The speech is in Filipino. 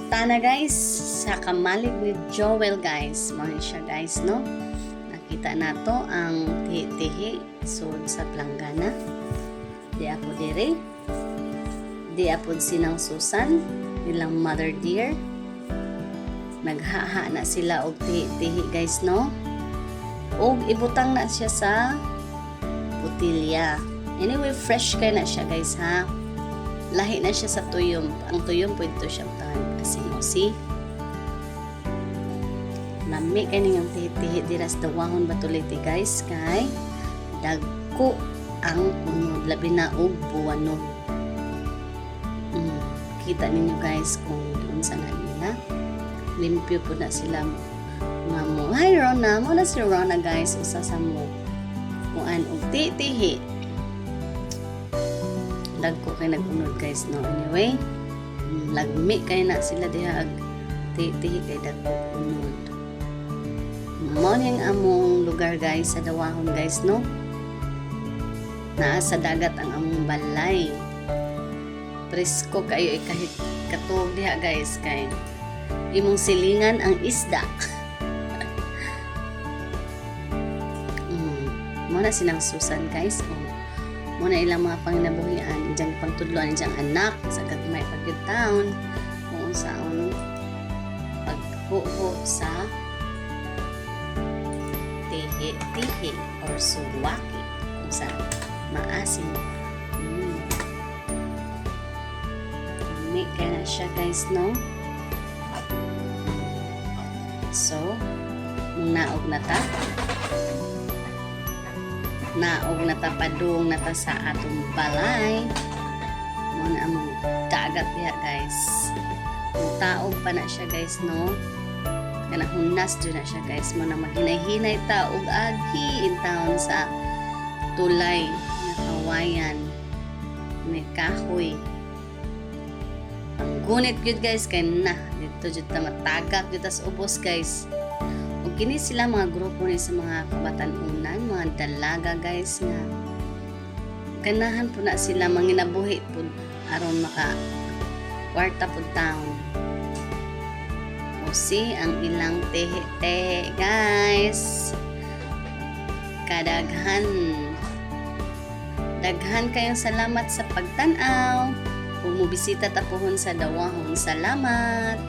Tana guys, sa kamalig ni Joel guys. Mao siya guys, no? Nakita nato ang tihi-tihi sud sa planggana. Di ako dire. Di apod sinang Susan, nilang mother dear. Naghaha na sila og tihi-tihi guys, no? Og ibutang na siya sa putilya. Anyway, fresh kay na siya guys, ha? Lahi na siya sa tuyom. Ang tuyom pwede siyang tahan asin o si. Lami kay niyang tihi-tihi diras dawahon batuliti guys, kay dagko ang unod labi na og buwanon. Kita ninyo guys kung doon sa nila. Limpyo po na sila mga mo. Hi Rona, mo na si Rona guys, usa sa mo. Kuan og tihi. Dagko kay nagunod guys, no? Anyway, lagmi kay na sila diha ag tihi kay dagko unod. Mo ning among lugar guys sa dawahon guys, no? Naa sa dagat ang among balay. Presko kayo kahit katuog diha guys, kay imong silingan ang isda. Mo na sinang Susan guys, mo na ilang mga panginabuhian diyang pangtudloan diyang anak sa gagmay pagyutaon kung saan paghuho sa tihi or suwaki kung saan maasim. Kaya na siya guys, no? So naog na ta padung na ta sa atong balay. Muna ang dagat diha guys. Taog pa na siya guys, no? Kana hunas dyan na siya guys. Muna maghinay-hinay ta og agi in town sa tulay na kawayan may kahoy. Ang gunit gyud guys, kay na dito jud ta matagak jud tas ubos guys. Ug kini sila mga grupo ni sa mga kabatan-unan, mga dalaga guys nga ganahan po na sila manginabuhi pud aron maka kwarta pud taon. O si ang ilang tehe guys. Daghan kayong salamat sa pagtan-aw. Kung mubisita ta pohon sa dawahon, salamat.